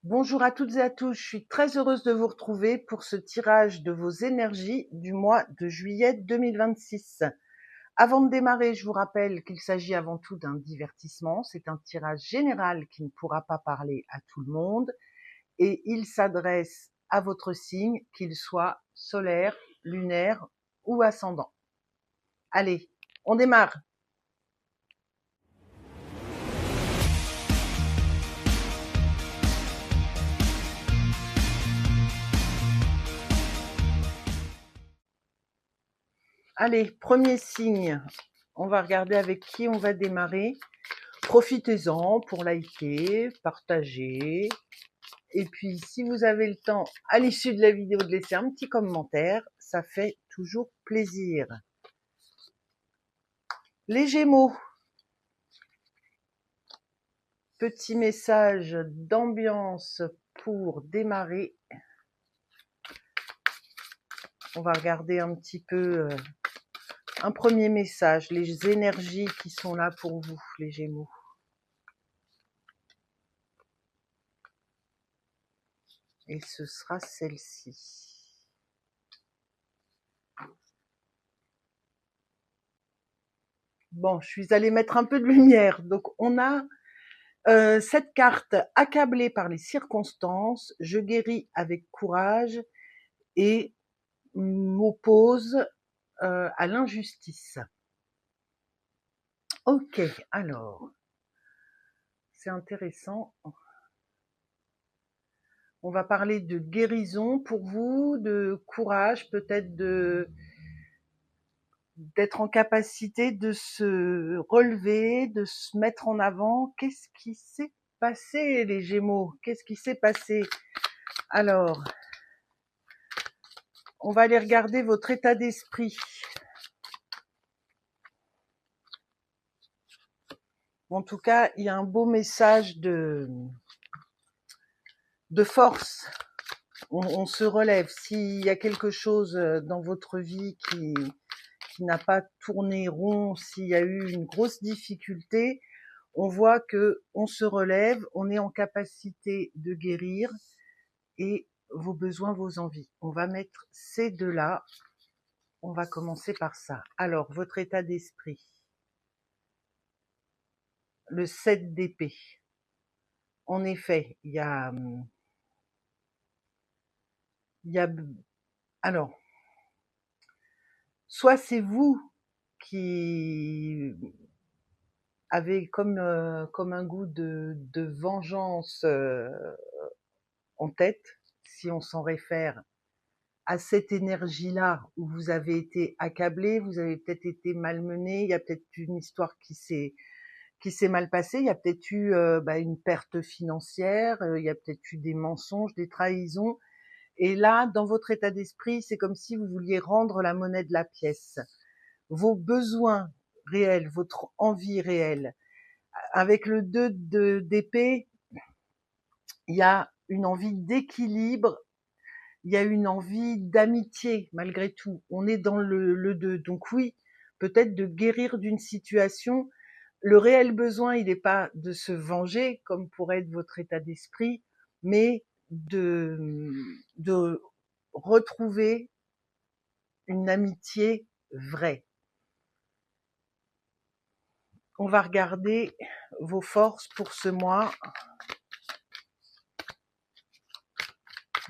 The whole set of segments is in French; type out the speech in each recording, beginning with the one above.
Bonjour à toutes et à tous, je suis très heureuse de vous retrouver pour ce tirage de vos énergies du mois de juillet 2026. Avant de démarrer, je vous rappelle qu'il s'agit avant tout d'un divertissement, c'est un tirage général qui ne pourra pas parler à tout le monde et il s'adresse à votre signe, qu'il soit solaire, lunaire ou ascendant. Allez, on démarre. Allez, premier signe, on va regarder avec qui on va démarrer. Profitez-en pour liker, partager. Et puis, si vous avez le temps, à l'issue de la vidéo, de laisser un petit commentaire, ça fait toujours plaisir. Les Gémeaux, petit message d'ambiance pour démarrer. On va regarder un petit peu un premier message, les énergies qui sont là pour vous, les Gémeaux. Et ce sera celle-ci. Bon, je suis allée mettre un peu de lumière. Donc, on a cette carte, accablée par les circonstances, je guéris avec courage et m'oppose à l'injustice. Ok, alors, c'est intéressant. On va parler de guérison pour vous, de courage, peut-être d'être en capacité de se relever, de se mettre en avant. Qu'est-ce qui s'est passé, les Gémeaux? Qu'est-ce qui s'est passé? Alors, on va aller regarder votre état d'esprit. En tout cas, il y a un beau message de force. On se relève. S'il y a quelque chose dans votre vie qui n'a pas tourné rond, s'il y a eu une grosse difficulté, on voit que on se relève, on est en capacité de guérir et vos besoins, vos envies. On va mettre ces deux-là. On va commencer par ça. Alors, votre état d'esprit. Le 7 d'épée. En effet, il y a alors, soit c'est vous qui avez comme un goût de vengeance en tête, si on s'en réfère à cette énergie-là où vous avez été accablé, vous avez peut-être été malmené, il y a peut-être une histoire qui s'est mal passée, il y a peut-être eu une perte financière, il y a peut-être eu des mensonges, des trahisons. Et là, dans votre état d'esprit, c'est comme si vous vouliez rendre la monnaie de la pièce. Vos besoins réels, votre envie réelle. Avec le 2 d'épée, il y a une envie d'équilibre, il y a une envie d'amitié malgré tout. On est dans le 2. Donc oui, peut-être de guérir d'une situation. Le réel besoin, il n'est pas de se venger, comme pourrait être votre état d'esprit, mais de retrouver une amitié vraie. On va regarder vos forces pour ce mois.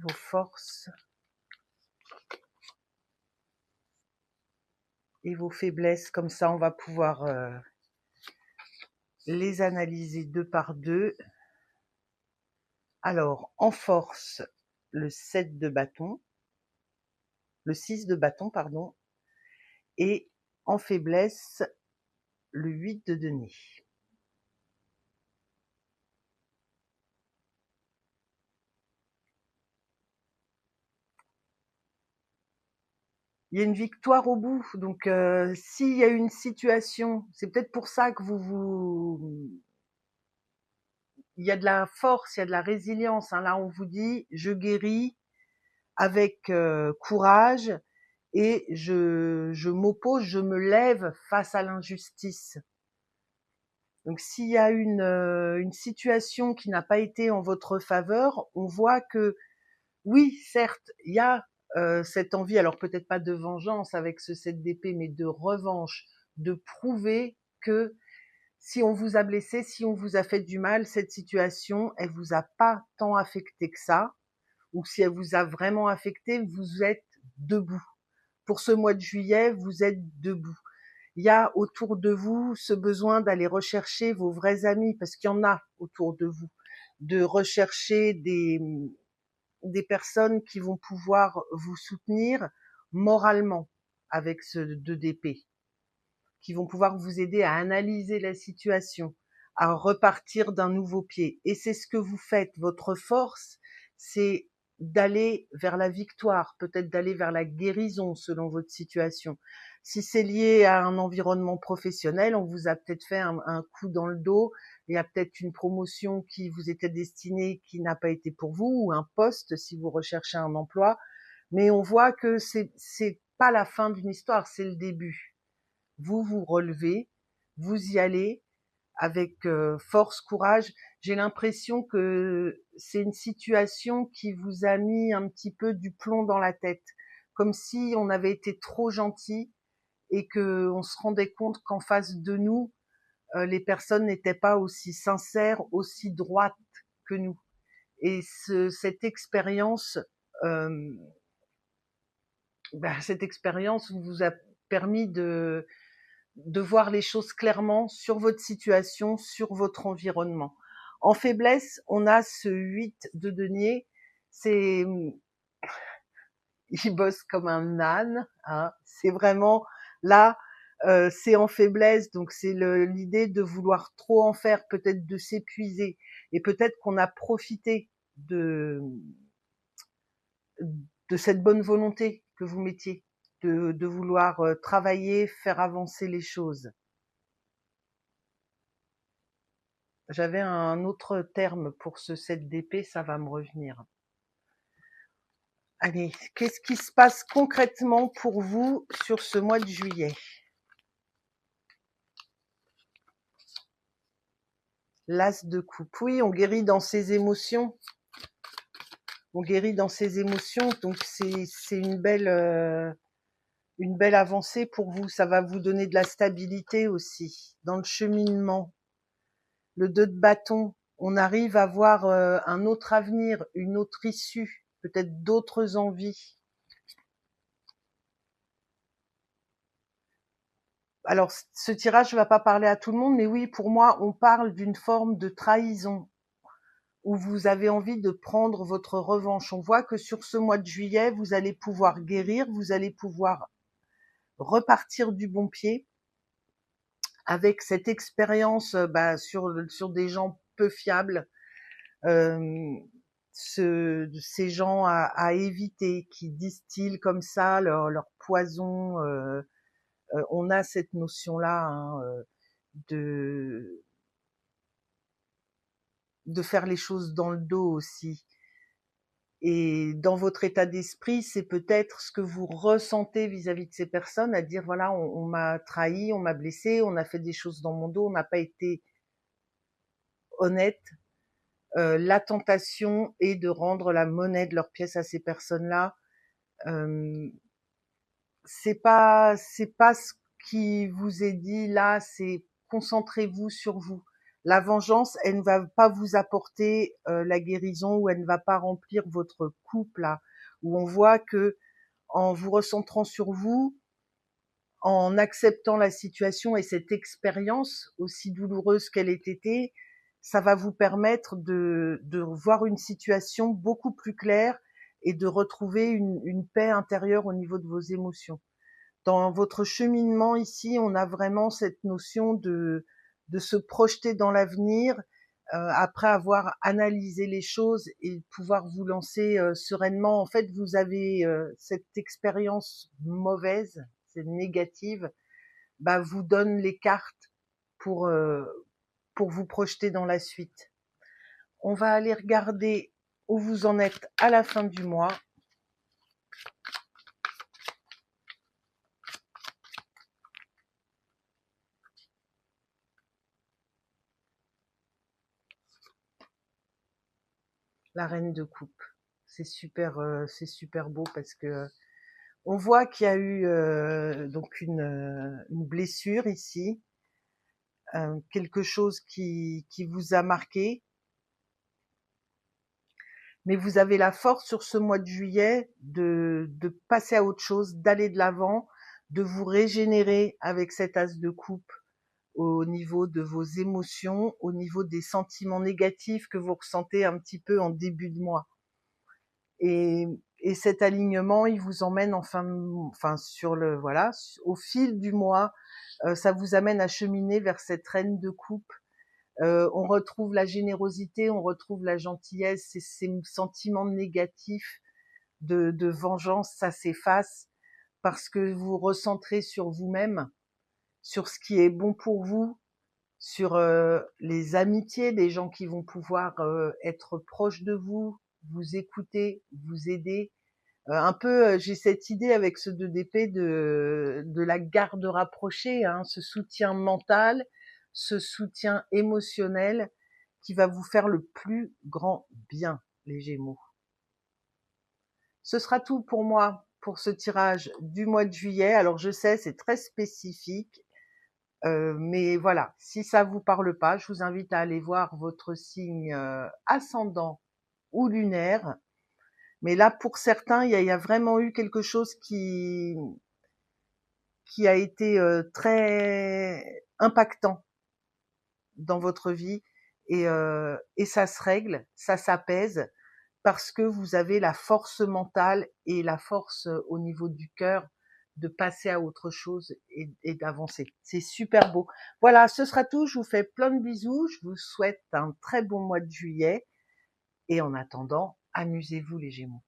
Vos forces et vos faiblesses, comme ça on va pouvoir les analyser deux par deux. Alors, en force, le 7 de bâton, le 6 de bâton, pardon, et en faiblesse, le 8 de denier. Il y a une victoire au bout, donc s'il y a une situation, c'est peut-être pour ça que il y a de la force, il y a de la résilience, hein. Là, on vous dit, je guéris avec courage et je m'oppose, je me lève face à l'injustice. Donc s'il y a une situation qui n'a pas été en votre faveur, on voit que oui, certes, il y a cette envie, alors peut-être pas de vengeance avec ce 7 d'épée, mais de revanche, de prouver que si on vous a blessé, si on vous a fait du mal, cette situation, elle vous a pas tant affecté que ça, ou si elle vous a vraiment affecté, vous êtes debout. Pour ce mois de juillet, vous êtes debout. Il y a autour de vous ce besoin d'aller rechercher vos vrais amis, parce qu'il y en a autour de vous, de rechercher des personnes qui vont pouvoir vous soutenir moralement avec ce 2 d'épée, qui vont pouvoir vous aider à analyser la situation, à repartir d'un nouveau pied. Et c'est ce que vous faites. Votre force, c'est d'aller vers la victoire, peut-être d'aller vers la guérison selon votre situation. Si c'est lié à un environnement professionnel, on vous a peut-être fait un coup dans le dos, il y a peut-être une promotion qui vous était destinée qui n'a pas été pour vous, ou un poste si vous recherchez un emploi. Mais on voit que c'est pas la fin d'une histoire, c'est le début. Vous vous relevez, vous y allez avec force, courage. J'ai l'impression que c'est une situation qui vous a mis un petit peu du plomb dans la tête, comme si on avait été trop gentil et que on se rendait compte qu'en face de nous, les personnes n'étaient pas aussi sincères, aussi droites que nous. Et cette expérience, euh, cette expérience vous a permis de voir les choses clairement sur votre situation, sur votre environnement. En faiblesse, on a ce 8 de denier, c'est, il bosse comme un âne, hein. C'est vraiment là, c'est en faiblesse, donc c'est l'idée de vouloir trop en faire, peut-être de s'épuiser, et peut-être qu'on a profité de cette bonne volonté que vous mettiez, de vouloir travailler, faire avancer les choses. J'avais un autre terme pour ce 7 d'épée, ça va me revenir. Allez, qu'est-ce qui se passe concrètement pour vous sur ce mois de juillet? L'as de coupe. Oui, on guérit dans ses émotions. On guérit dans ses émotions, donc c'est une belle avancée pour vous. Ça va vous donner de la stabilité aussi dans le cheminement. Le 2 de bâton, on arrive à voir un autre avenir, une autre issue, peut-être d'autres envies. Alors, ce tirage ne va pas parler à tout le monde, mais oui, pour moi, on parle d'une forme de trahison où vous avez envie de prendre votre revanche. On voit que sur ce mois de juillet, vous allez pouvoir guérir, vous allez pouvoir repartir du bon pied avec cette expérience sur des gens peu fiables, ces gens à éviter qui distillent comme ça leur poison. On a cette notion-là, hein, de faire les choses dans le dos aussi. Et dans votre état d'esprit, c'est peut-être ce que vous ressentez vis-à-vis de ces personnes, à dire voilà, on m'a trahi, on m'a blessé, on a fait des choses dans mon dos, on n'a pas été honnête. La tentation est de rendre la monnaie de leur pièce à ces personnes-là. Euh, c'est pas ce qui vous est dit là, c'est concentrez-vous sur vous. La vengeance, elle ne va pas vous apporter la guérison, ou elle ne va pas remplir votre couple là, où on voit que en vous recentrant sur vous, en acceptant la situation et cette expérience, aussi douloureuse qu'elle ait été, ça va vous permettre de voir une situation beaucoup plus claire et de retrouver une paix intérieure au niveau de vos émotions. Dans votre cheminement ici, on a vraiment cette notion de se projeter dans l'avenir, après avoir analysé les choses, et pouvoir vous lancer sereinement. En fait, vous avez cette expérience mauvaise, c'est négative, vous donne les cartes pour euh, pour vous projeter dans la suite. On va aller regarder où vous en êtes à la fin du mois. la reine de coupe. C'est super beau parce que on voit qu'il y a eu donc une blessure ici, quelque chose qui vous a marqué, mais vous avez la force sur ce mois de juillet de passer à autre chose, d'aller de l'avant, de vous régénérer avec cet as de coupe au niveau de vos émotions, au niveau des sentiments négatifs que vous ressentez un petit peu en début de mois. Et, et cet alignement, il vous emmène enfin sur le voilà, au fil du mois, ça vous amène à cheminer vers cette reine de coupe. On retrouve la générosité, on retrouve la gentillesse, ces sentiments négatifs de vengeance, ça s'efface parce que vous recentrez sur vous-même, sur ce qui est bon pour vous, sur les amitiés des gens qui vont pouvoir être proches de vous, vous écouter, vous aider. Un peu, j'ai cette idée avec ce 2 d'épée de la garde rapprochée, hein, ce soutien mental, ce soutien émotionnel qui va vous faire le plus grand bien, les Gémeaux. Ce sera tout pour moi pour ce tirage du mois de juillet. Alors je sais, c'est très spécifique, mais voilà, si ça vous parle pas, je vous invite à aller voir votre signe ascendant ou lunaire. Mais là, pour certains, il y a vraiment eu quelque chose qui a été très impactant dans votre vie et ça se règle, ça s'apaise parce que vous avez la force mentale et la force au niveau du cœur de passer à autre chose et d'avancer. C'est super beau. Voilà, ce sera tout. Je vous fais plein de bisous. Je vous souhaite un très bon mois de juillet et en attendant, amusez-vous les Gémeaux.